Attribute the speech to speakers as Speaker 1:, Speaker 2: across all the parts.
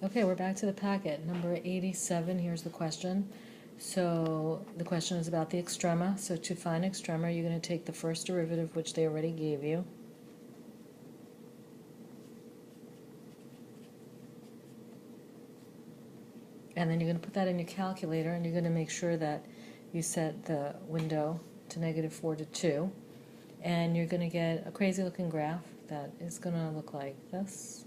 Speaker 1: Okay, we're back to the packet. Number 87, here's the question. So the question is about the extrema. So to find extrema, you're going to take the first derivative, which they already gave you. And then you're going to put that in your calculator, and you're going to make sure that you set the window to -4 to 2. And you're going to get a crazy looking graph that is going to look like this.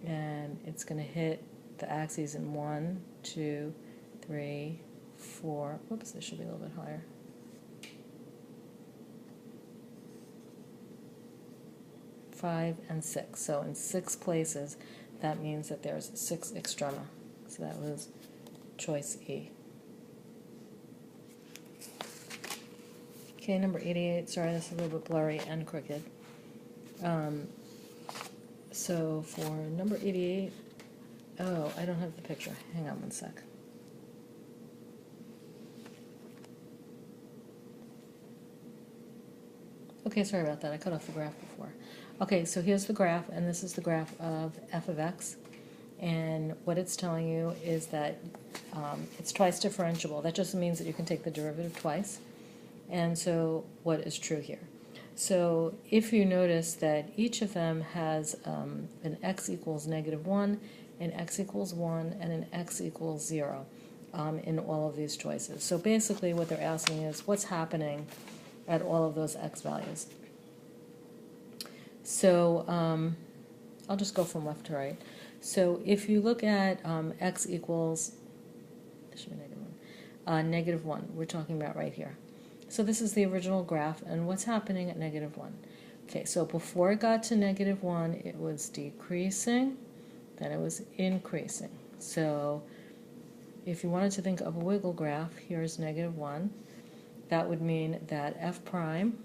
Speaker 1: And it's going to hit the axes in 1, 2, 3, 4. Whoops, this should be a little bit higher. 5 and 6. So in 6 places, that means that there's 6 extrema. So that was choice E. Okay, number 88. Sorry, this is a little bit blurry and crooked. So for number 88, oh, I don't have the picture. Hang on one sec. Okay, sorry about that. I cut off the graph before. Okay, so here's the graph, and this is the graph of f of x. And what it's telling you is that it's twice differentiable. That just means that you can take the derivative twice. And so what is true here? So if you notice that each of them has an x equals -1, an x equals 1, and an x equals 0 in all of these choices. So basically what they're asking is what's happening at all of those x values. So I'll just go from left to right. So if you look at x equals, this should be -1, we're talking about right here. So this is the original graph, and what's happening at -1? Okay, so before it got to -1, it was decreasing, then it was increasing. So if you wanted to think of a wiggle graph, here's -1. That would mean that f prime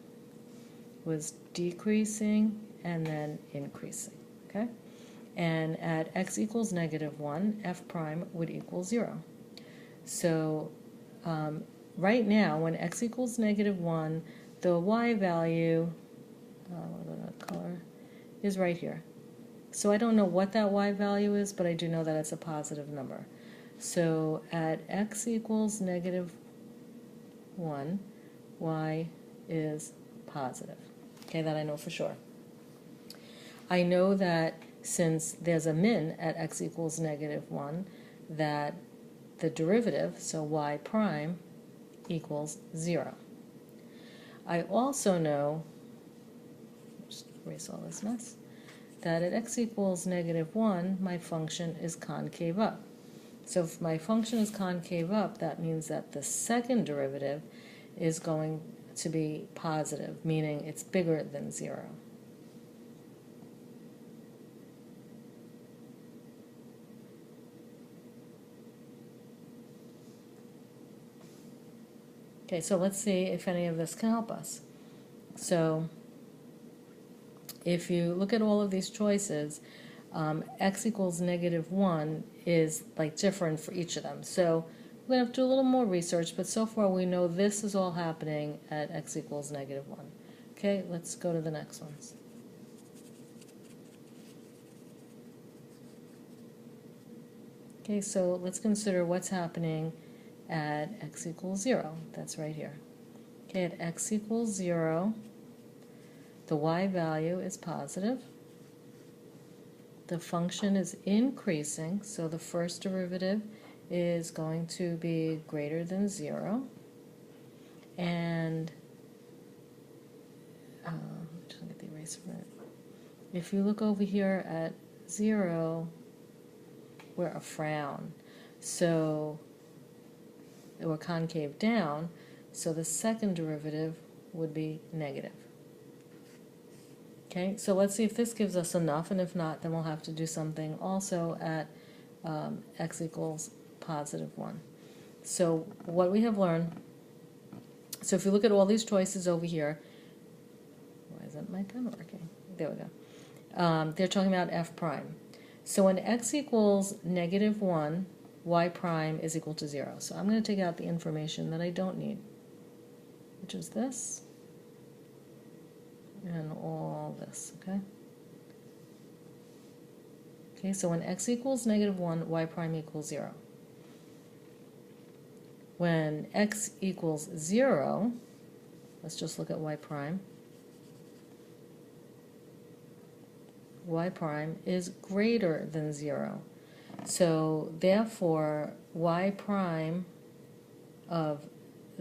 Speaker 1: was decreasing and then increasing, okay? And at x equals -1, f prime would equal 0. So right now, when x equals -1, the y value, color, is right here. So I don't know what that y value is, but I do know that it's a positive number. So at x equals -1, y is positive. Okay, that I know for sure. I know that since there's a min at x equals -1, that the derivative, so y prime, equals 0. I also know, just erase all this mess, that at x equals -1, my function is concave up. So if my function is concave up, that means that the second derivative is going to be positive, meaning it's bigger than 0. Okay, so let's see if any of this can help us. So if you look at all of these choices, x equals -1 is like different for each of them. So we're going to have to do a little more research, but so far we know this is all happening at x equals -1. Okay, let's go to the next ones. Okay, so let's consider what's happening at x equals 0. That's right here. Okay, at x equals 0, the y value is positive. The function is increasing, so the first derivative is going to be greater than 0. And just get the eraser for it. If you look over here at 0, we're a frown. So we're concave down, so the second derivative would be negative. Okay, so let's see if this gives us enough, and if not, then we'll have to do something also at x equals +1. So what we have learned, so if you look at all these choices over here, why isn't my pen working? There we go. They're talking about f prime. So when x equals -1, y prime is equal to 0. So I'm going to take out the information that I don't need, which is this and all this, okay? Okay, so when x equals -1, y prime equals 0. When x equals 0, let's just look at y prime. Y prime is greater than 0. So therefore, y prime of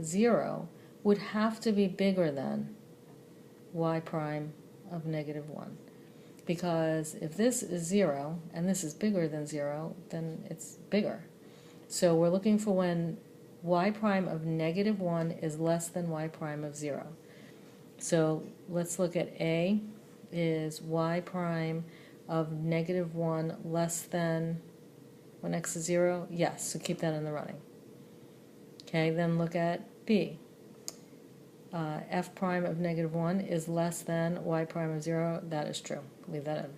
Speaker 1: 0 would have to be bigger than y prime of -1. Because if this is 0 and this is bigger than 0, then it's bigger. So we're looking for when y prime of -1 is less than y prime of 0. So let's look at A is y prime of -1 less than when x is 0? Yes, so keep that in the running. Okay, then look at B. F prime of -1 is less than y prime of 0. That is true. Leave that in.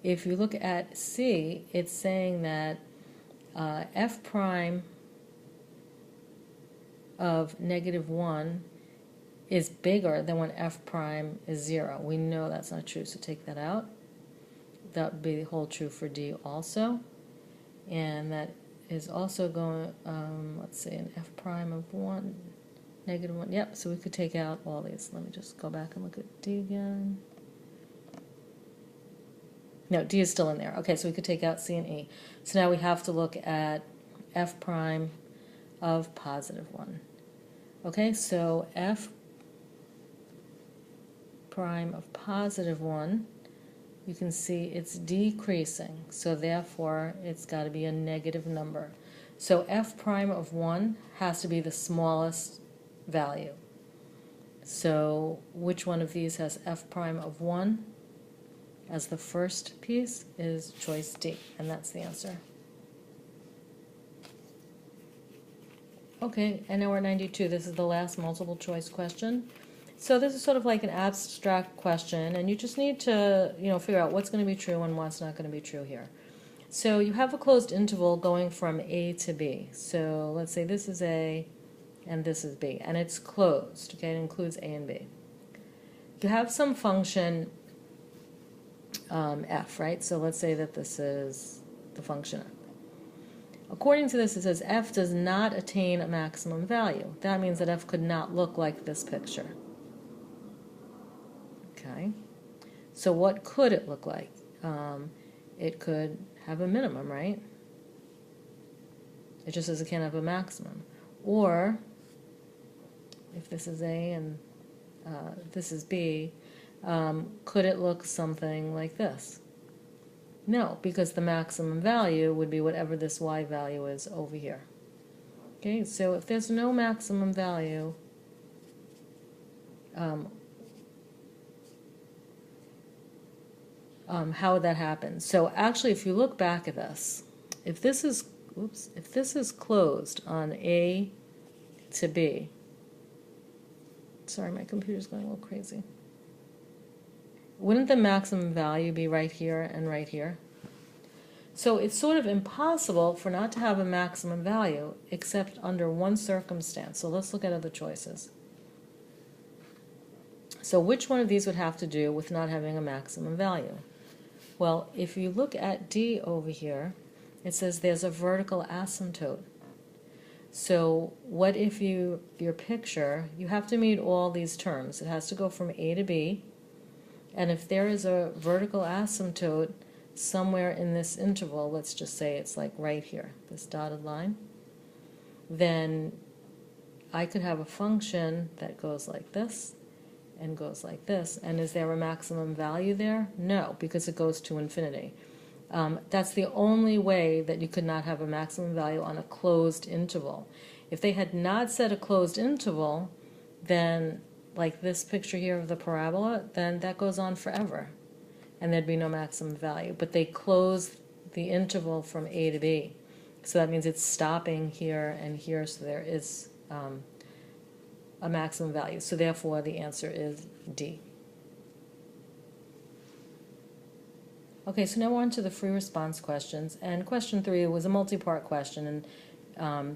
Speaker 1: If you look at C, it's saying that f prime of -1 is bigger than when f prime is 0. We know that's not true, so take that out. That would be hold true for D also. And that is also going, let's see, an f prime of -1. Yep, so we could take out all these. Let me just go back and look at D again. No, D is still in there. Okay, so we could take out C and E. So now we have to look at f prime of +1. Okay, so f prime of +1, you can see it's decreasing, so therefore it's got to be a negative number. So f prime of 1 has to be the smallest value. So which one of these has f prime of 1 as the first piece is choice D, and that's the answer. Okay, and now we're at 92. This is the last multiple choice question. So this is sort of like an abstract question, and you just need to, figure out what's going to be true and what's not going to be true here. So you have a closed interval going from A to B. So let's say this is A and this is B, and it's closed, okay? It includes A and B. You have some function f, right? So let's say that this is the function f. According to this, it says f does not attain a maximum value. That means that f could not look like this picture. Okay, so what could it look like? It could have a minimum, right? It just says it can't have a maximum. Or, if this is A and this is B, could it look something like this? No, because the maximum value would be whatever this y value is over here. Okay, so if there's no maximum value, how would that happen? So actually, if you look back at this, if this is closed on A to B, sorry, my computer's going a little crazy. Wouldn't the maximum value be right here and right here? So it's sort of impossible for not to have a maximum value except under one circumstance. So let's look at other choices. So which one of these would have to do with not having a maximum value? Well, if you look at D over here, it says there's a vertical asymptote. So what if your picture, you have to meet all these terms. It has to go from A to B. And if there is a vertical asymptote somewhere in this interval, let's just say it's like right here, this dotted line, then I could have a function that goes like this and goes like this. And is there a maximum value there? No, because it goes to infinity. That's the only way that you could not have a maximum value on a closed interval. If they had not set a closed interval, then like this picture here of the parabola, then that goes on forever, and there'd be no maximum value. But they closed the interval from A to B, so that means it's stopping here and here, so there is a maximum value. So therefore, the answer is D. Okay, so now we're on to the free response questions, and question 3 was a multi-part question, and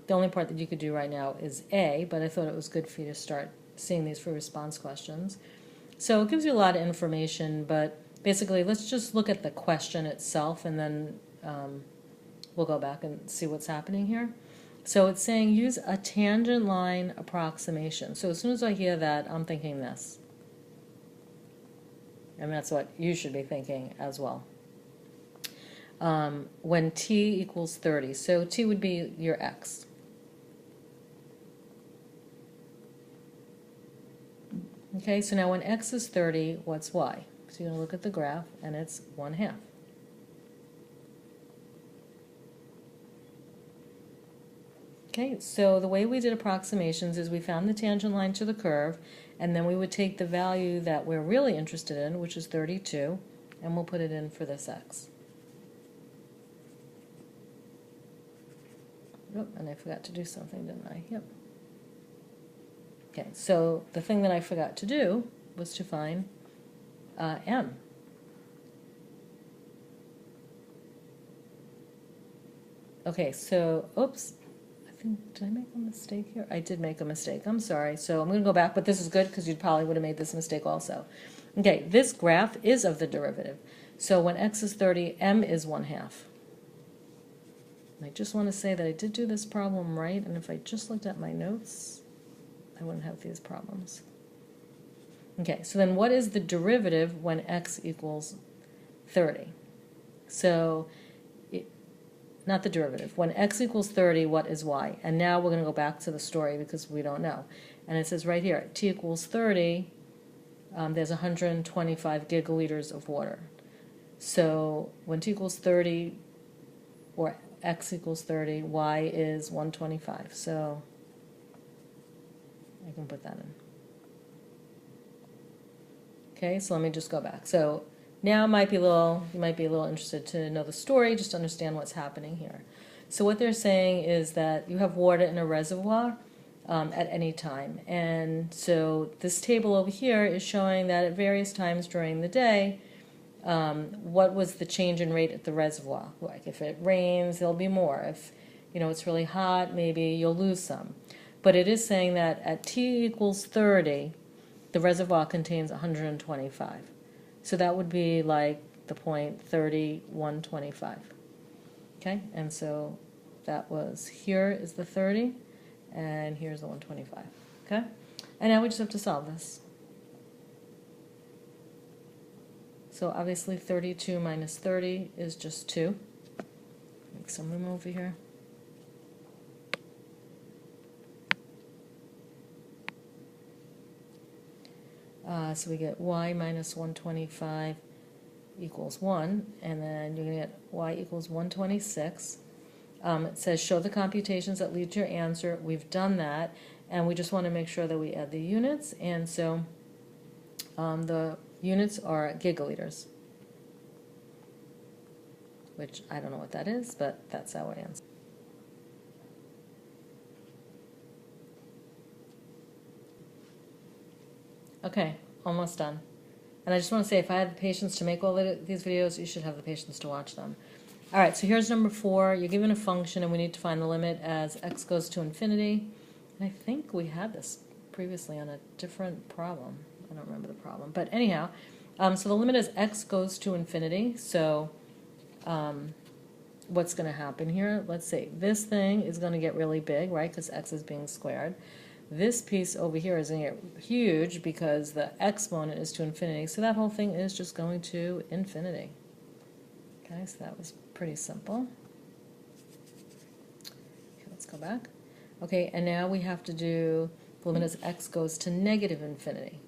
Speaker 1: the only part that you could do right now is A, but I thought it was good for you to start seeing these free response questions. So it gives you a lot of information, but basically, let's just look at the question itself, and then we'll go back and see what's happening here. So it's saying use a tangent line approximation. So as soon as I hear that, I'm thinking this. And that's what you should be thinking as well. When t equals 30, so t would be your x. Okay, so now when x is 30, what's y? So you're going to look at the graph, and it's 1/2. Okay, so the way we did approximations is we found the tangent line to the curve, and then we would take the value that we're really interested in, which is 32, and we'll put it in for this x. Oh, and I forgot to do something, didn't I? Yep. Okay, so the thing that I forgot to do was to find m. Okay, so, oops. Did I make a mistake here? I did make a mistake. I'm sorry. So I'm going to go back, but this is good because you probably would have made this mistake also. Okay, this graph is of the derivative. So when x is 30, m is 1/2. I just want to say that I did do this problem right, and if I just looked at my notes, I wouldn't have these problems. Okay, so then what is the derivative when x equals 30? So not the derivative. When x equals 30, what is y? And now we're going to go back to the story because we don't know. And it says right here, t equals 30, there's 125 gigaliters of water. So when t equals 30, or x equals 30, y is 125. So I can put that in. Okay, so let me just go back. So now you might be a little interested to know the story, just to understand what's happening here. So what they're saying is that you have water in a reservoir at any time. And so this table over here is showing that at various times during the day, what was the change in rate at the reservoir? Like if it rains, there'll be more. If it's really hot, maybe you'll lose some. But it is saying that at t equals 30, the reservoir contains 125. So that would be like the point 30, 125. Okay, and so that was, here is the 30, and here's the 125. Okay, and now we just have to solve this. So obviously 32 minus 30 is just 2. Make some room over here. So we get y minus 125 equals 1, and then you're going to get y equals 126. It says show the computations that lead to your answer. We've done that, and we just want to make sure that we add the units, and so the units are gigaliters, which I don't know what that is, but that's our answer. Okay, almost done. And I just want to say, if I had the patience to make all these videos, you should have the patience to watch them. All right, so here's number 4. You're given a function, and we need to find the limit as x goes to infinity. And I think we had this previously on a different problem. I don't remember the problem. But anyhow, so the limit is x goes to infinity. So what's going to happen here? Let's see. This thing is going to get really big, right, because x is being squared. This piece over here is going to get huge because the exponent is to infinity, so that whole thing is just going to infinity. Okay, so that was pretty simple. Okay, let's go back. Okay, and now we have to do the limit as x goes to negative infinity.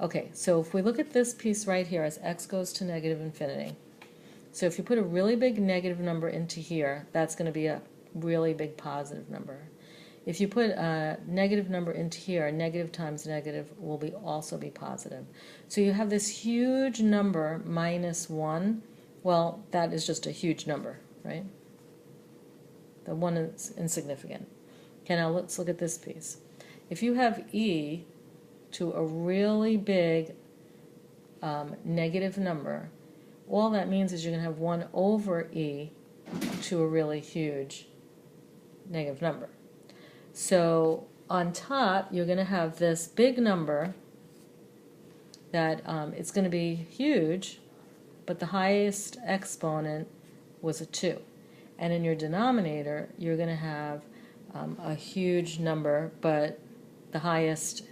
Speaker 1: Okay, so if we look at this piece right here as x goes to negative infinity, so if you put a really big negative number into here, that's going to be a really big positive number. If you put a negative number into here, negative times negative will also be positive. So you have this huge number, minus 1. Well, that is just a huge number, right? The 1 is insignificant. Okay, now let's look at this piece. If you have e to a really big negative number, all that means is you're going to have 1 over e to a really huge negative number. So on top, you're going to have this big number that it's going to be huge, but the highest exponent was a 2. And in your denominator, you're going to have a huge number, but the highest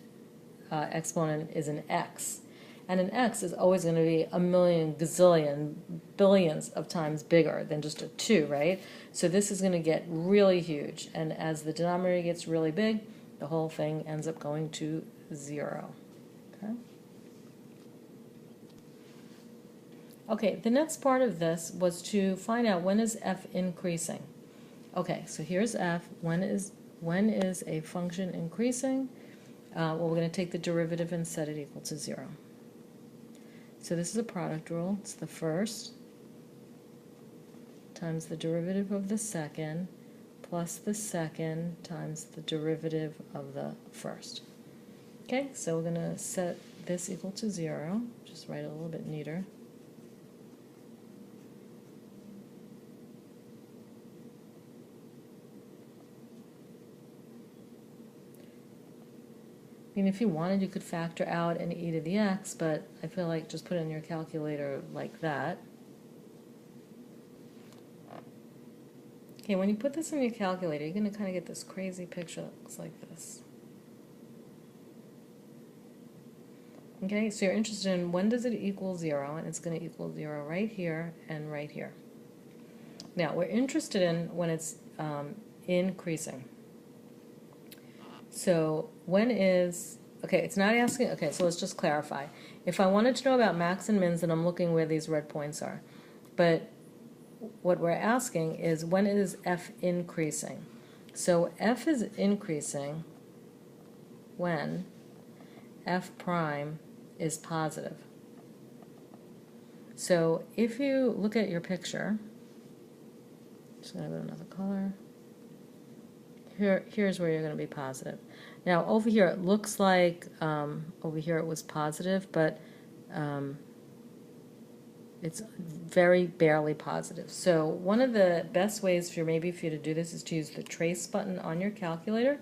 Speaker 1: exponent is an x. And an x is always going to be a million, gazillion, billions of times bigger than just a 2, right? So this is going to get really huge. And as the denominator gets really big, the whole thing ends up going to 0. Okay? Okay, the next part of this was to find out when is f increasing. Okay, so here's f. When is a function increasing? Well, we're going to take the derivative and set it equal to 0. So this is a product rule. It's the first times the derivative of the second plus the second times the derivative of the first. Okay, so we're going to set this equal to 0. Just write it a little bit neater. I mean, if you wanted, you could factor out an e to the x, but I feel like just put it in your calculator like that. Okay, when you put this in your calculator, you're going to kind of get this crazy picture that looks like this. Okay, so you're interested in when does it equal 0, and it's going to equal 0 right here and right here. Now, we're interested in when it's increasing. So when is, okay, it's not asking, okay, so let's just clarify. If I wanted to know about max and mins, then I'm looking where these red points are. But what we're asking is when is f increasing? So f is increasing when f prime is positive. So if you look at your picture, just going to go to another color. Here's where you're going to be positive. Now over here it looks like over here it was positive, but it's very barely positive. So one of the best ways for you to do this is to use the trace button on your calculator.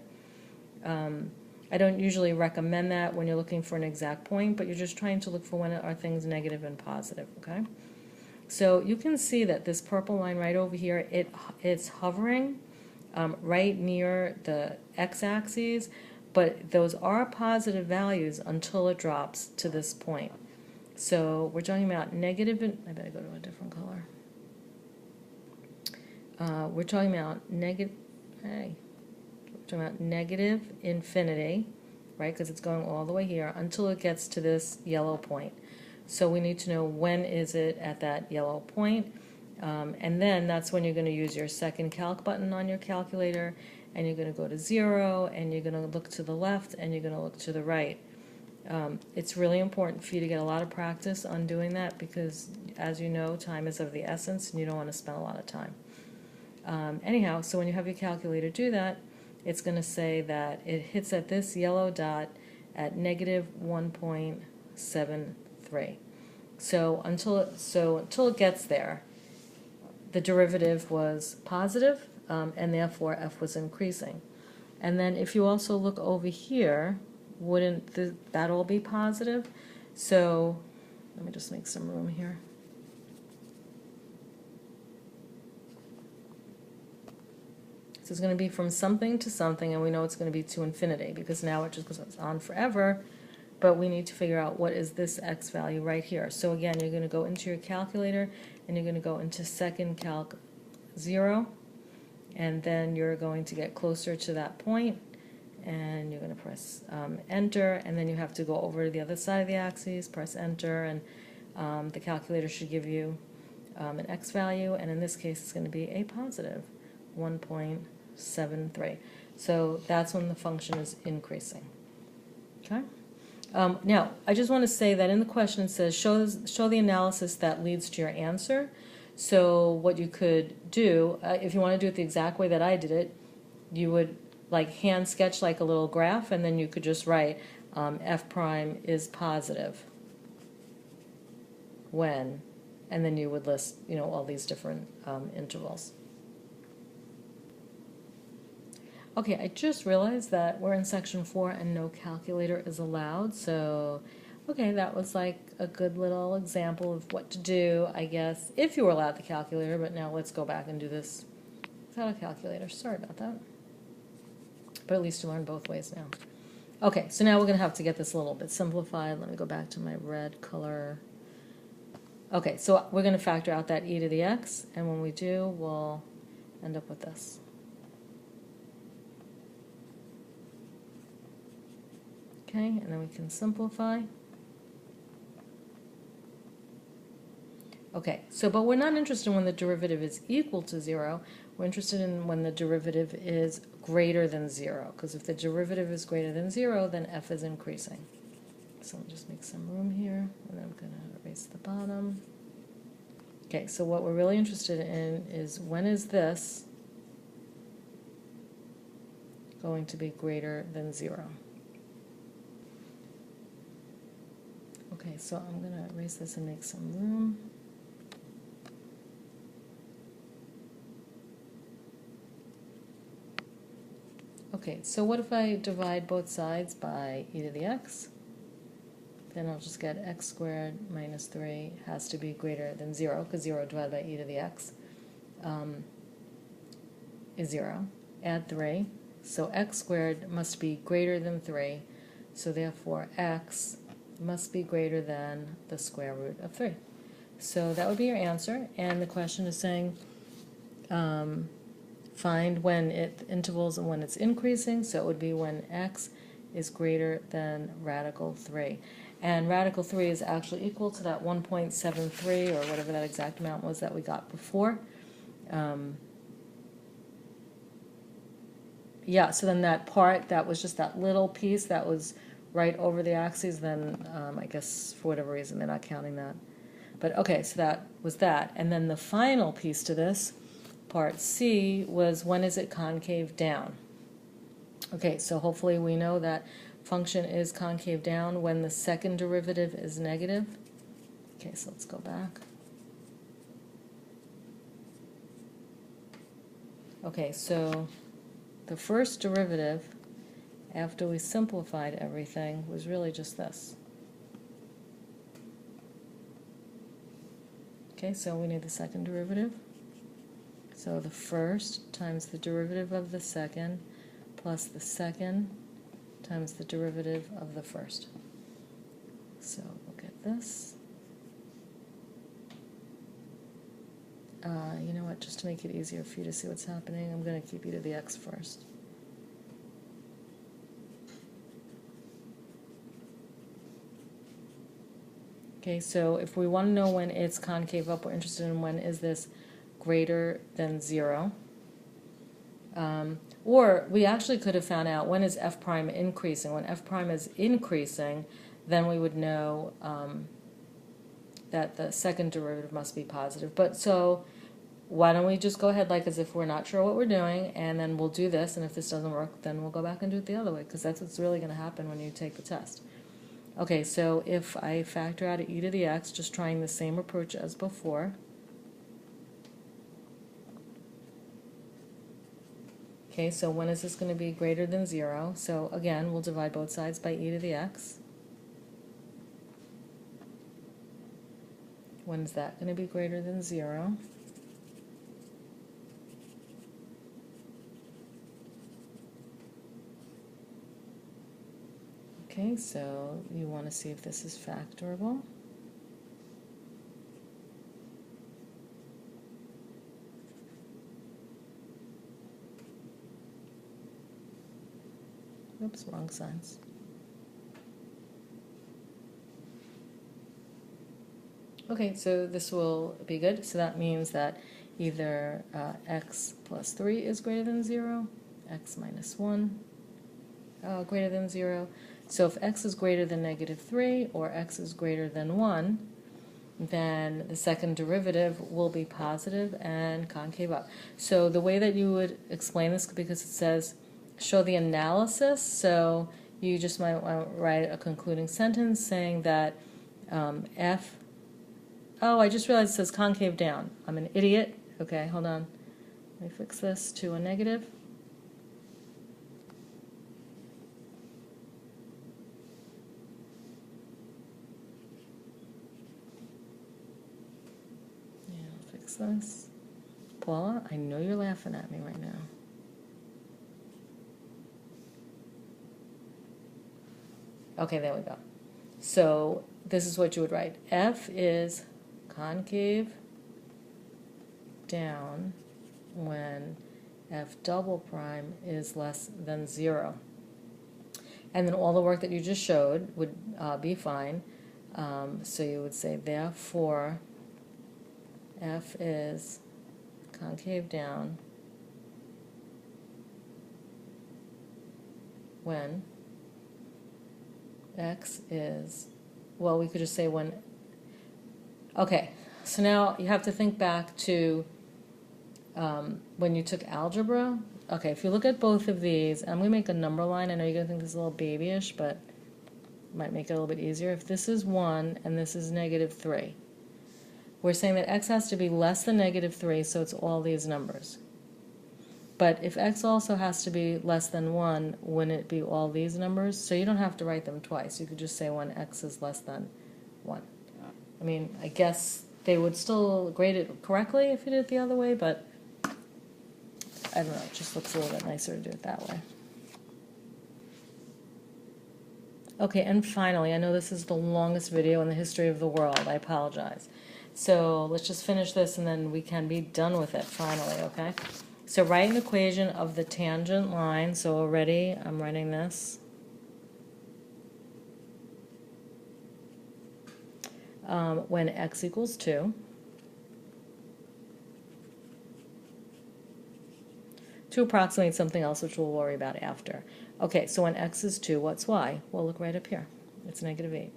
Speaker 1: I don't usually recommend that when you're looking for an exact point, but you're just trying to look for when are things negative and positive, okay? So you can see that this purple line right over here, it's hovering right near the x-axis, but those are positive values until it drops to this point. So we're talking about negative, I better go to a different color. We're talking about negative infinity, right, because it's going all the way here until it gets to this yellow point. So we need to know when is it at that yellow point. And then that's when you're going to use your second calc button on your calculator, and you're going to go to 0, and you're going to look to the left, and you're going to look to the right. It's really important for you to get a lot of practice on doing that because, as you know, time is of the essence, and you don't want to spend a lot of time. Anyhow, so when you have your calculator do that, it's going to say that it hits at this yellow dot at negative 1.73. So until it gets there, the derivative was positive, and therefore f was increasing. And then if you also look over here, wouldn't that all be positive? So let me just make some room here. So it's going to be from something to something, and we know it's going to be to infinity because now it just goes on forever. But we need to figure out what is this x value right here. So again, you're going to go into your calculator, and you're going to go into second calc 0, and then you're going to get closer to that point, and you're going to press enter, and then you have to go over to the other side of the axis, press enter, and the calculator should give you an x value, and in this case it's going to be a positive 1.73. So that's when the function is increasing. Okay. Now, I just want to say that in the question it says, show the analysis that leads to your answer. So what you could do, if you want to do it the exact way that I did it, you would like hand sketch like a little graph, and then you could just write f prime is positive when, and then you would list, you know, all these different intervals. Okay, I just realized that we're in section 4 and no calculator is allowed, so Okay, that was like a good little example of what to do, I guess, if you were allowed the calculator, but now let's go back and do this without a calculator. Sorry about that. But at least you learned both ways now. Okay, so now we're going to have to get this a little bit simplified. Let me go back to my red color. Okay, so we're going to factor out that e to the x, and when we do, we'll end up with this. Okay, and then we can simplify. Okay, so but we're not interested in when the derivative is equal to 0. We're interested in when the derivative is greater than 0, because if the derivative is greater than 0, then f is increasing. So let me just make some room here, and then I'm going to erase the bottom. Okay, so what we're really interested in is when is this going to be greater than 0? Okay, so I'm going to erase this and make some room. Okay, so what if I divide both sides by e to the x? Then I'll just get x squared minus 3 has to be greater than 0, because 0 divided by e to the x is 0. Add 3, so x squared must be greater than 3, so therefore x must be greater than the square root of 3. So that would be your answer, and the question is saying find when intervals and when it's increasing, so it would be when x is greater than radical 3. And radical 3 is actually equal to that 1.73 or whatever that exact amount was that we got before. Yeah, so then that part that was just that little piece that was right over the axes, then I guess for whatever reason they're not counting that. But okay, so that was that. And then the final piece to this, part C, was when is it concave down? Okay, so hopefully we know that function is concave down when the second derivative is negative. Okay, so let's go back. Okay, so the first derivative, after we simplified everything, was really just this. Okay, so we need the second derivative. So the first times the derivative of the second plus the second times the derivative of the first. So we'll get this. You know what, just to make it easier for you to see what's happening, I'm going to keep e to the x first. Okay, so if we want to know when it's concave up, we're interested in when is this greater than 0. Or we actually could have found out when is f prime increasing. When f prime is increasing, then we would know that the second derivative must be positive. But so why don't we just go ahead like as if we're not sure what we're doing, and then we'll do this, and if this doesn't work, then we'll go back and do it the other way, because that's what's really going to happen when you take the test. Okay, so if I factor out e to the x, just trying the same approach as before. Okay, so when is this going to be greater than 0? So again, we'll divide both sides by e to the x. When is that going to be greater than 0? Okay, so you want to see if this is factorable. Oops, wrong signs. Okay, so this will be good. So that means that either x plus 3 is greater than 0, x minus 1 greater than 0. So if x is greater than negative 3 or x is greater than 1, then the second derivative will be positive and concave up. So the way that you would explain this, because it says show the analysis, so you just might want to write a concluding sentence saying that f, oh, I just realized it says concave down. I'm an idiot. Okay, hold on. Let me fix this to a negative. fix this? Paula, I know you're laughing at me right now. Okay, there we go. So this is what you would write. F is concave down when F double prime is less than 0. And then all the work that you just showed would be fine. So you would say, therefore, F is concave down when X is, well, we could just say when, okay, so now you have to think back to when you took algebra. Okay, if you look at both of these, I'm going to make a number line. I know you're going to think this is a little babyish, but might make it a little bit easier. If this is 1 and this is -3, we're saying that X has to be less than -3, so it's all these numbers. But if X also has to be less than 1, wouldn't it be all these numbers? So you don't have to write them twice. You could just say when X is less than 1. I mean, I guess they would still grade it correctly if you did it the other way, but I don't know, it just looks a little bit nicer to do it that way. Okay, and finally, I know this is the longest video in the history of the world. I apologize. So let's just finish this and then we can be done with it finally, okay? So write an equation of the tangent line. So already I'm writing this. When X equals 2. To approximate something else, which we'll worry about after. Okay, so when X is 2, what's Y? Well, look right up here. It's -8.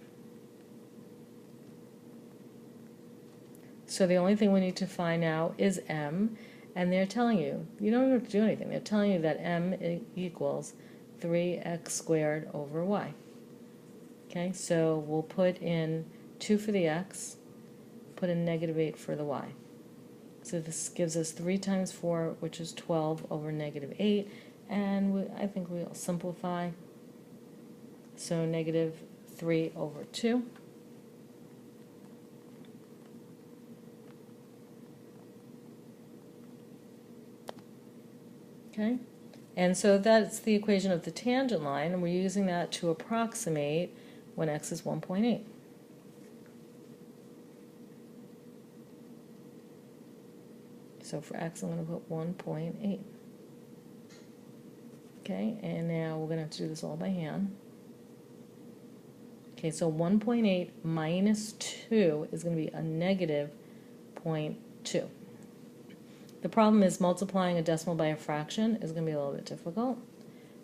Speaker 1: So the only thing we need to find now is M, and they're telling you, you don't have to do anything. They're telling you that M equals 3x squared over Y. Okay, so we'll put in 2 for the X, put in -8 for the Y. So this gives us 3 times 4, which is 12 over -8, and I think we'll simplify. So -3 over 2. Okay, and so that's the equation of the tangent line, and we're using that to approximate when X is 1.8. So for X, I'm going to put 1.8. Okay, and now we're going to have to do this all by hand. Okay, so 1.8 minus 2 is going to be a -0.2. The problem is multiplying a decimal by a fraction is going to be a little bit difficult.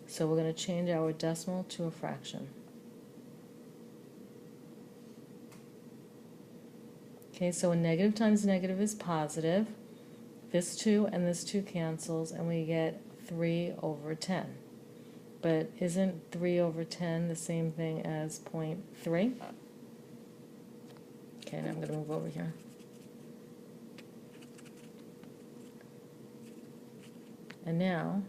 Speaker 1: So we're going to change our decimal to a fraction. Okay, so a negative times negative is positive. This 2 and this 2 cancels, and we get 3 over 10. But isn't 3 over 10 the same thing as 0.3? Okay, now I'm going to move over here. And now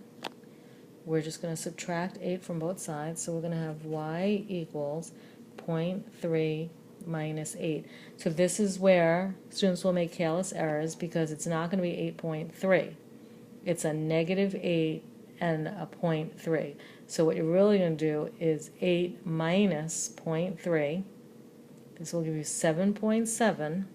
Speaker 1: we're just going to subtract 8 from both sides. So we're going to have y equals 0.3 minus 8. So this is where students will make careless errors because it's not going to be 8.3. It's a -8 and a 0.3. So what you're really going to do is 8 minus 0.3. This will give you 7.7.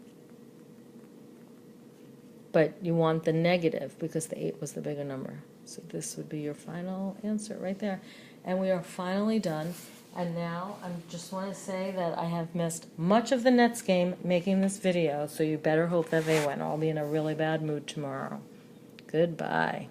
Speaker 1: But you want the negative because the 8 was the bigger number. So this would be your final answer right there. And we are finally done. And now I just want to say that I have missed much of the Nets game making this video, so you better hope that they win. I'll be in a really bad mood tomorrow. Goodbye.